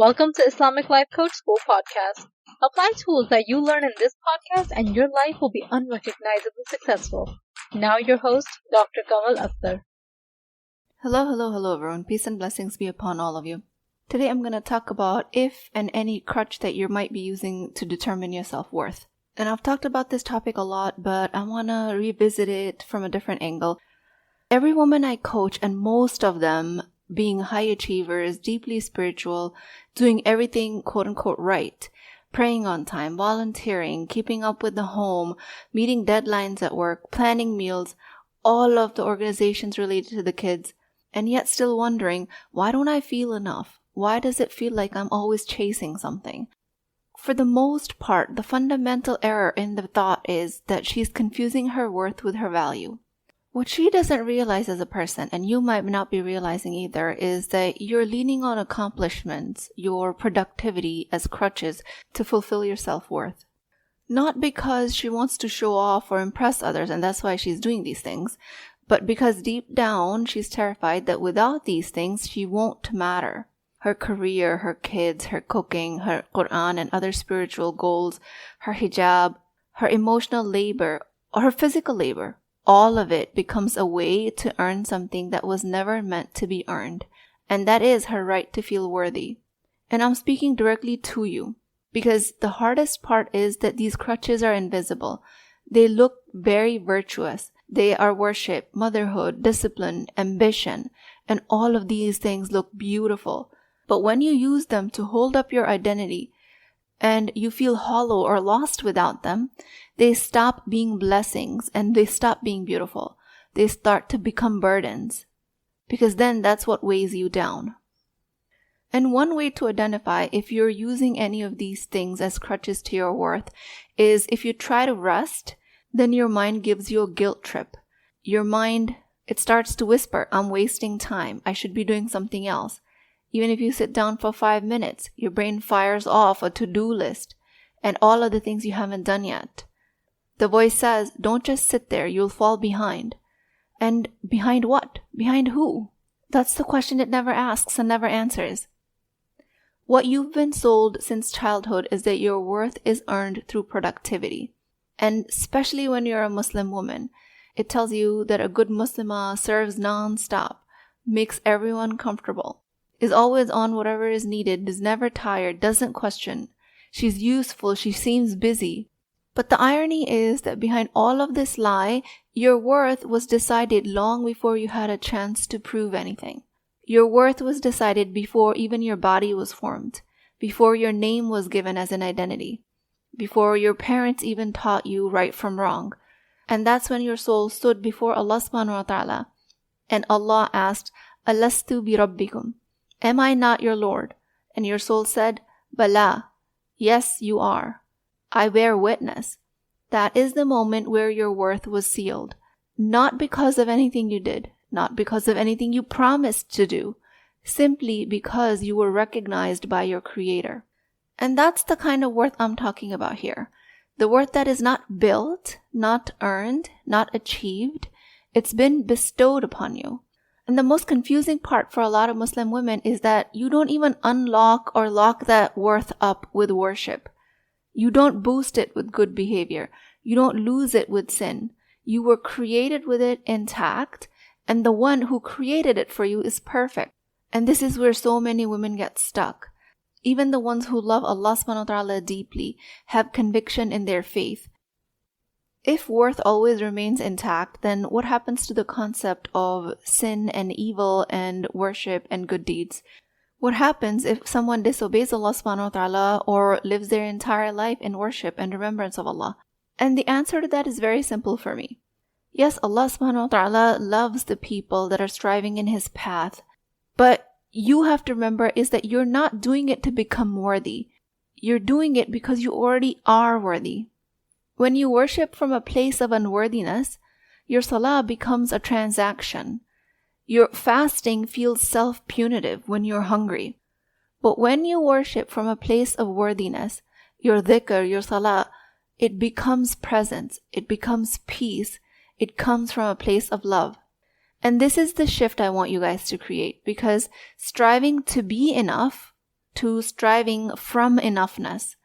Welcome to Islamic Life Coach School podcast. Apply tools that you learn in this podcast and your life will be unrecognizably successful. Now your host, Dr. Kamal Akhtar. Hello everyone. Peace and blessings be upon all of you. Today I'm going to talk about if and any crutch that you might be using to determine your self-worth. And I've talked about this topic a lot, but I want to revisit it from a different angle. Every woman I coach, and most of them being high achievers, deeply spiritual, doing everything quote-unquote right, praying on time, volunteering, keeping up with the home, meeting deadlines at work, planning meals, all of the organizations related to the kids, and yet still wondering, why don't I feel enough? Why does it feel like I'm always chasing something? For the most part, the fundamental error in the thought is that she's confusing her worth with her value. What she doesn't realize as a person, and you might not be realizing either, is that you're leaning on accomplishments, your productivity as crutches to fulfill your self-worth. Not because she wants to show off or impress others, and that's why she's doing these things, but because deep down she's terrified that without these things she won't matter. Her career, her kids, her cooking, her Quran and other spiritual goals, her hijab, her emotional labor, or her physical labor. All of it becomes a way to earn something that was never meant to be earned, and that is her right to feel worthy. And I'm speaking directly to you, because the hardest part is that these crutches are invisible. They look very virtuous. They are worship, motherhood, discipline, ambition, and all of these things look beautiful. But when you use them to hold up your identity, and you feel hollow or lost without them, they stop being blessings and they stop being beautiful. They start to become burdens, because then that's what weighs you down. And one way to identify if you're using any of these things as crutches to your worth is if you try to rest, then your mind gives you a guilt trip. Your mind, it starts to whisper, I'm wasting time. I should be doing something else. Even if you sit down for 5 minutes, your brain fires off a to-do list and all of the things you haven't done yet. The voice says, don't just sit there, you'll fall behind. And behind what? Behind who? That's the question it never asks and never answers. What you've been sold since childhood is that your worth is earned through productivity. And especially when you're a Muslim woman, it tells you that a good Muslimah serves non-stop, makes everyone comfortable, is always on whatever is needed, is never tired, doesn't question. She's useful, she seems busy. But the irony is that behind all of this lie, your worth was decided long before you had a chance to prove anything. Your worth was decided before even your body was formed, before your name was given as an identity, before your parents even taught you right from wrong. And that's when your soul stood before Allah SWT, and Allah asked, Alastu bi Rabbikum? Am I not your Lord? And your soul said, Bala, yes, you are. I bear witness. That is the moment where your worth was sealed. Not because of anything you did, not because of anything you promised to do, simply because you were recognized by your Creator. And that's the kind of worth I'm talking about here. The worth that is not built, not earned, not achieved. It's been bestowed upon you. And the most confusing part for a lot of Muslim women is that you don't even unlock or lock that worth up with worship. You don't boost it with good behavior. You don't lose it with sin. You were created with it intact, and the one who created it for you is perfect. And this is where so many women get stuck. Even the ones who love Allah SWT deeply have conviction in their faith. If worth always remains intact, then what happens to the concept of sin and evil and worship and good deeds? What happens if someone disobeys Allah SWT or lives their entire life in worship and remembrance of Allah? And the answer to that is very simple for me. Yes, Allah SWT loves the people that are striving in His path, but you have to remember is that you're not doing it to become worthy. You're doing it because you already are worthy. When you worship from a place of unworthiness, your salah becomes a transaction. Your fasting feels self-punitive when you're hungry. But when you worship from a place of worthiness, your dhikr, your salah, it becomes presence, it becomes peace, it comes from a place of love. And this is the shift I want you guys to create, because striving to be enough to striving from enoughness.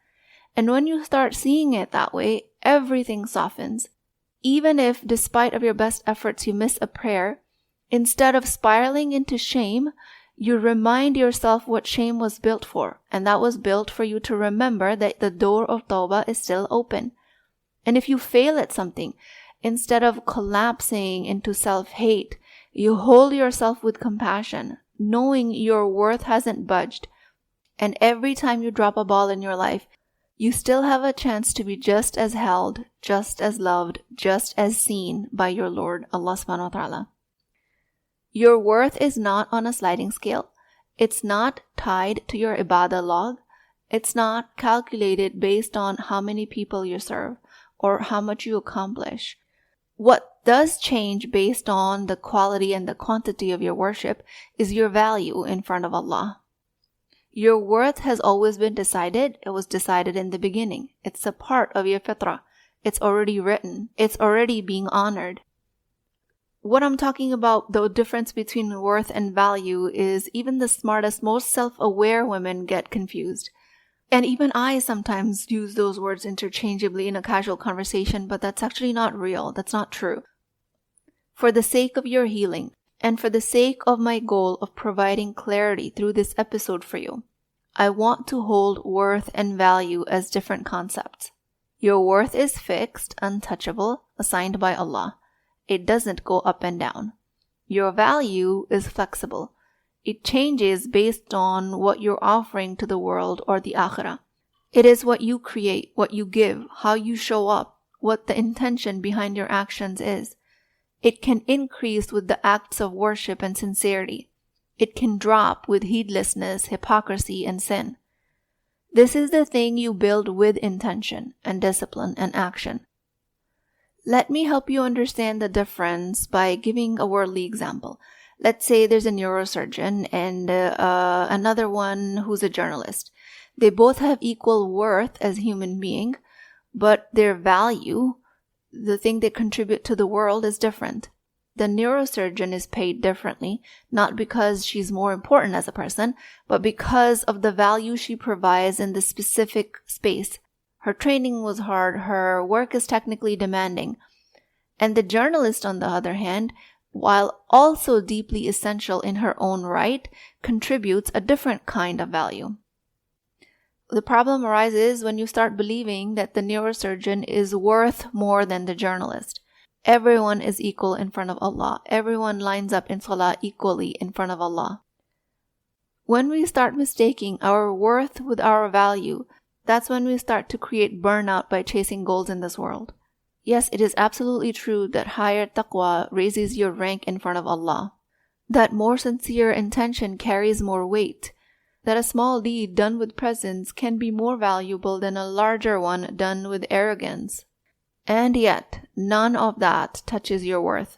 And when you start seeing it that way, everything softens. Even if, despite of your best efforts, you miss a prayer, instead of spiraling into shame, you remind yourself what shame was built for. And that was built for you to remember that the door of tawbah is still open. And if you fail at something, instead of collapsing into self-hate, you hold yourself with compassion, knowing your worth hasn't budged. And every time you drop a ball in your life, you still have a chance to be just as held, just as loved, just as seen by your Lord, Allah SWT. Your worth is not on a sliding scale. It's not tied to your ibadah log. It's not calculated based on how many people you serve or how much you accomplish. What does change based on the quality and the quantity of your worship is your value in front of Allah. Your worth has always been decided. It was decided in the beginning. It's a part of your fitrah. It's already written. It's already being honored. What I'm talking about, the difference between worth and value, is even the smartest, most self-aware women get confused. And even I sometimes use those words interchangeably in a casual conversation, but that's actually not real. That's not true. For the sake of your healing, and for the sake of my goal of providing clarity through this episode for you, I want to hold worth and value as different concepts. Your worth is fixed, untouchable, assigned by Allah. It doesn't go up and down. Your value is flexible. It changes based on what you're offering to the world or the akhirah. It is what you create, what you give, how you show up, what the intention behind your actions is. It can increase with the acts of worship and sincerity. It can drop with heedlessness, hypocrisy, and sin. This is the thing you build with intention and discipline and action. Let me help you understand the difference by giving a worldly example. Let's say there's a neurosurgeon and another one who's a journalist. They both have equal worth as human beings, but their value, the thing they contribute to the world, is different. The neurosurgeon is paid differently, not because she's more important as a person, but because of the value she provides in the specific space. Her training was hard, her work is technically demanding. And the journalist, on the other hand, while also deeply essential in her own right, contributes a different kind of value. The problem arises when you start believing that the neurosurgeon is worth more than the journalist. Everyone is equal in front of Allah. Everyone lines up in salah equally in front of Allah. When we start mistaking our worth with our value, that's when we start to create burnout by chasing goals in this world. Yes, it is absolutely true that higher taqwa raises your rank in front of Allah, that more sincere intention carries more weight, that a small deed done with presence can be more valuable than a larger one done with arrogance. And yet, none of that touches your worth.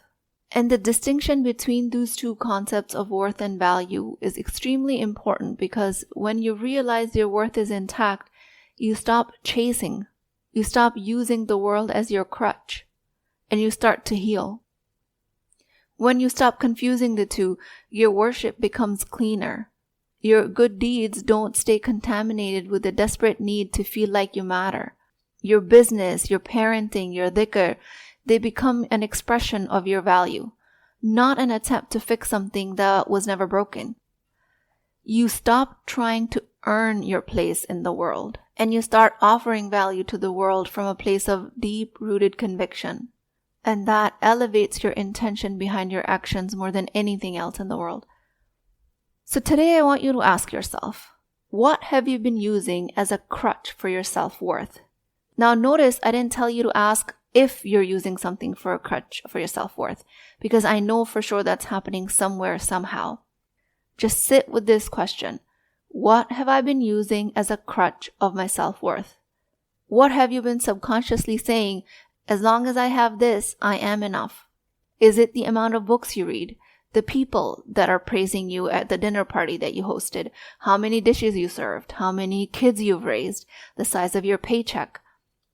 And the distinction between those two concepts of worth and value is extremely important, because when you realize your worth is intact, you stop chasing. You stop using the world as your crutch, and you start to heal. When you stop confusing the two, your worship becomes cleaner. Your good deeds don't stay contaminated with the desperate need to feel like you matter. Your business, your parenting, your dhikr, they become an expression of your value, not an attempt to fix something that was never broken. You stop trying to earn your place in the world, and you start offering value to the world from a place of deep-rooted conviction. And that elevates your intention behind your actions more than anything else in the world. So today I want you to ask yourself, what have you been using as a crutch for your self-worth? Now notice I didn't tell you to ask if you're using something for a crutch for your self-worth, because I know for sure that's happening somewhere, somehow. Just sit with this question. What have I been using as a crutch of my self-worth? What have you been subconsciously saying, as long as I have this, I am enough? Is it the amount of books you read? The people that are praising you at the dinner party that you hosted? How many dishes you served? How many kids you've raised? The size of your paycheck?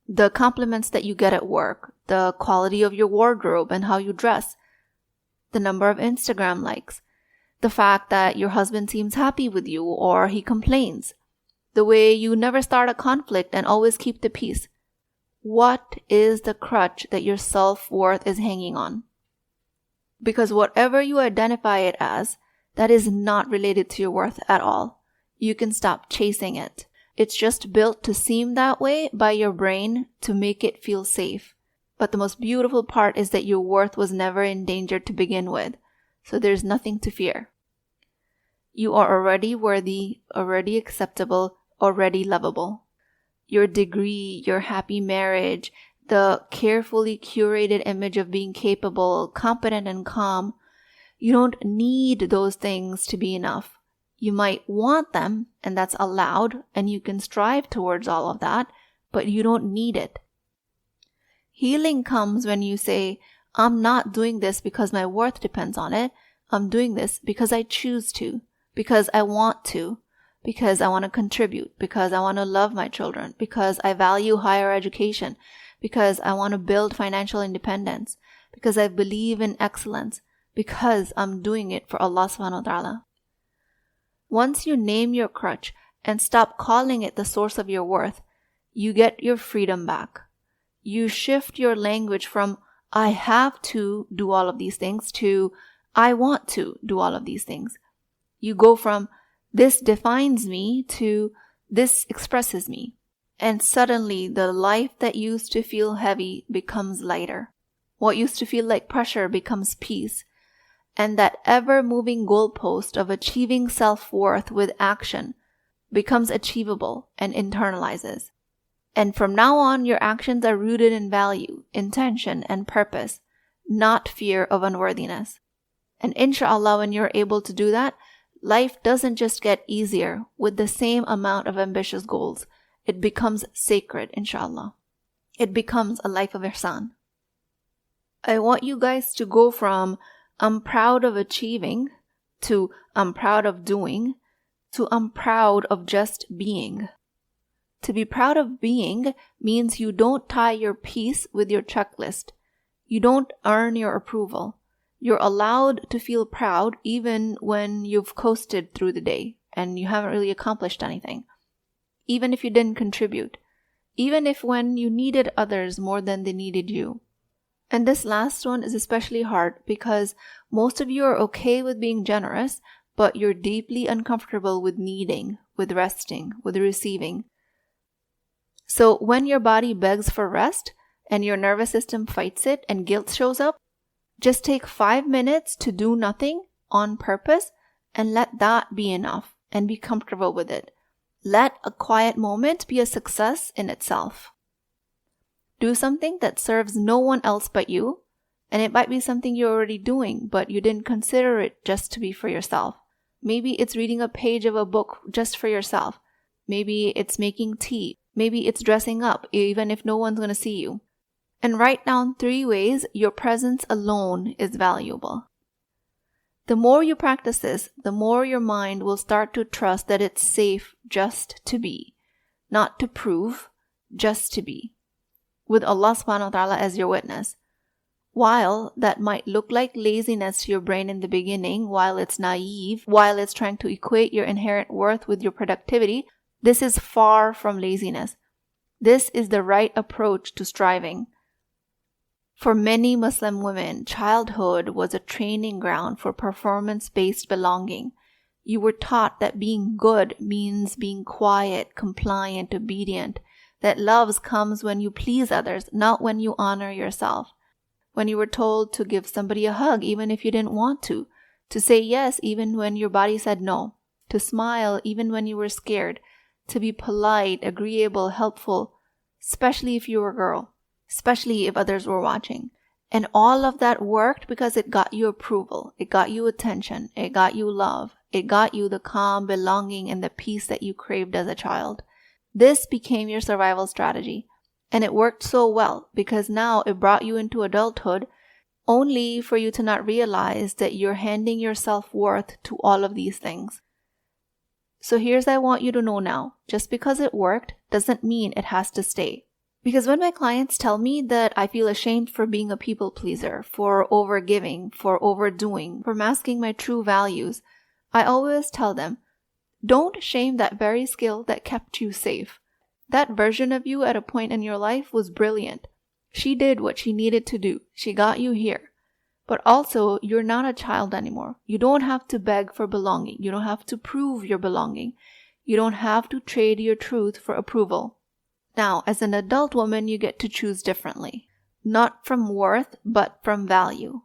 The compliments that you get at work? The quality of your wardrobe and how you dress? The number of Instagram likes? The fact that your husband seems happy with you or he complains. The way you never start a conflict and always keep the peace. What is the crutch that your self-worth is hanging on? Because whatever you identify it as, that is not related to your worth at all. You can stop chasing it. It's just built to seem that way by your brain to make it feel safe. But the most beautiful part is that your worth was never in danger to begin with. So there's nothing to fear. You are already worthy, already acceptable, already lovable. Your degree, your happy marriage, the carefully curated image of being capable, competent, and calm, you don't need those things to be enough. You might want them, and that's allowed, and you can strive towards all of that, but you don't need it. Healing comes when you say, I'm not doing this because my worth depends on it. I'm doing this because I choose to, because I want to, because I want to contribute, because I want to love my children, because I value higher education, because I want to build financial independence, because I believe in excellence, because I'm doing it for Allah SWT. Once you name your crutch and stop calling it the source of your worth, you get your freedom back. You shift your language from I have to do all of these things to I want to do all of these things. You go from this defines me to this expresses me. And suddenly the life that used to feel heavy becomes lighter. What used to feel like pressure becomes peace. And that ever-moving goalpost of achieving self-worth with action becomes achievable and internalizes. And from now on, your actions are rooted in value, intention, and purpose, not fear of unworthiness. And inshallah, when you're able to do that, life doesn't just get easier with the same amount of ambitious goals. It becomes sacred, inshallah. It becomes a life of ihsan. I want you guys to go from I'm proud of achieving to I'm proud of doing to I'm proud of just being. To be proud of being means you don't tie your peace with your checklist. You don't earn your approval. You're allowed to feel proud even when you've coasted through the day and you haven't really accomplished anything. Even if you didn't contribute. Even if when you needed others more than they needed you. And this last one is especially hard because most of you are okay with being generous, but you're deeply uncomfortable with needing, with resting, with receiving. So when your body begs for rest and your nervous system fights it and guilt shows up, just take 5 minutes to do nothing on purpose and let that be enough and be comfortable with it. Let a quiet moment be a success in itself. Do something that serves no one else but you, and it might be something you're already doing, but you didn't consider it just to be for yourself. Maybe it's reading a page of a book just for yourself. Maybe it's making tea. Maybe it's dressing up, even if no one's going to see you. And write down 3 ways your presence alone is valuable. The more you practice this, the more your mind will start to trust that it's safe just to be, not to prove, just to be, with Allah SWT as your witness. While that might look like laziness to your brain in the beginning, while it's naive, while it's trying to equate your inherent worth with your productivity, this is far from laziness. This is the right approach to striving. For many Muslim women, childhood was a training ground for performance-based belonging. You were taught that being good means being quiet, compliant, obedient, that love comes when you please others, not when you honor yourself. When you were told to give somebody a hug even if you didn't want to say yes even when your body said no, to smile even when you were scared, to be polite, agreeable, helpful, especially if you were a girl. Especially if others were watching. And all of that worked because it got you approval, it got you attention, it got you love, it got you the calm, belonging, and the peace that you craved as a child. This became your survival strategy. And it worked so well because now it brought you into adulthood only for you to not realize that you're handing your self-worth to all of these things. So here's what I want you to know now. Just because it worked doesn't mean it has to stay. Because when my clients tell me that I feel ashamed for being a people pleaser, for overgiving, for overdoing, for masking my true values, I always tell them, don't shame that very skill that kept you safe. That version of you at a point in your life was brilliant. She did what she needed to do. She got you here. But also, you're not a child anymore. You don't have to beg for belonging. You don't have to prove your belonging. You don't have to trade your truth for approval. Now, as an adult woman, you get to choose differently. Not from worth, but from value.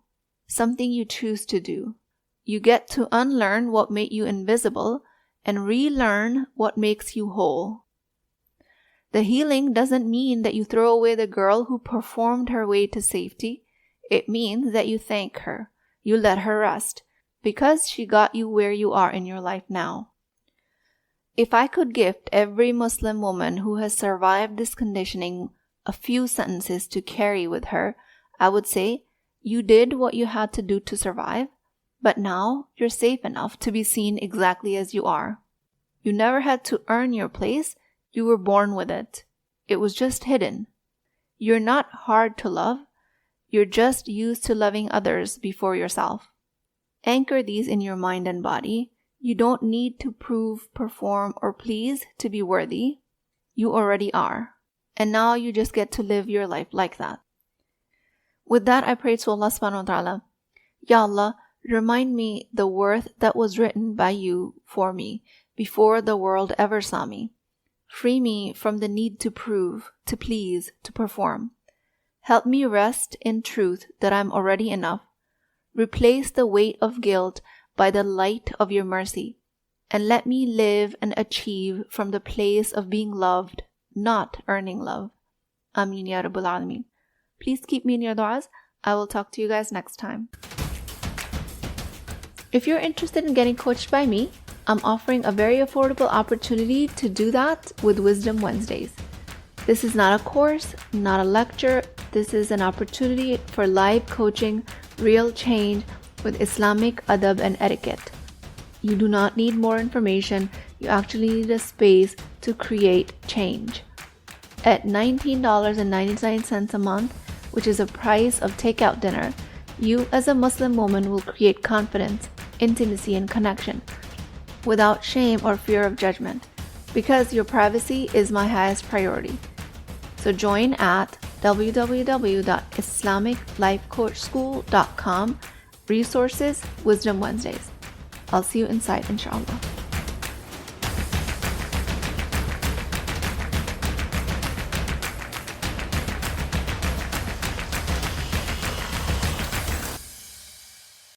Something you choose to do. You get to unlearn what made you invisible and relearn what makes you whole. The healing doesn't mean that you throw away the girl who performed her way to safety. It means that you thank her. You let her rest because she got you where you are in your life now. If I could gift every Muslim woman who has survived this conditioning a few sentences to carry with her, I would say, you did what you had to do to survive, but now you're safe enough to be seen exactly as you are. You never had to earn your place, you were born with it. It was just hidden. You're not hard to love, you're just used to loving others before yourself. Anchor these in your mind and body. You don't need to prove, perform, or please to be worthy. You already are. And now you just get to live your life like that. With that, I pray to Allah SWT, Ya Allah, remind me the worth that was written by you for me before the world ever saw me. Free me from the need to prove, to please, to perform. Help me rest in truth that I'm already enough. Replace the weight of guilt by the light of your mercy, and let me live and achieve from the place of being loved, not earning love. Ameen Ya Rabbal Alameen. Please keep me in your du'as. I will talk to you guys next time. If you're interested in getting coached by me, I'm offering a very affordable opportunity to do that with Wisdom Wednesdays. This is not a course, not a lecture. This is an opportunity for live coaching, real change, with Islamic adab and etiquette. You do not need more information. You actually need a space to create change. At $19.99 a month, which is a price of takeout dinner, you as a Muslim woman will create confidence, intimacy, and connection without shame or fear of judgment, because your privacy is my highest priority. So join at www.islamiclifecoachschool.com. Resources, Wisdom Wednesdays. I'll see you inside, inshallah.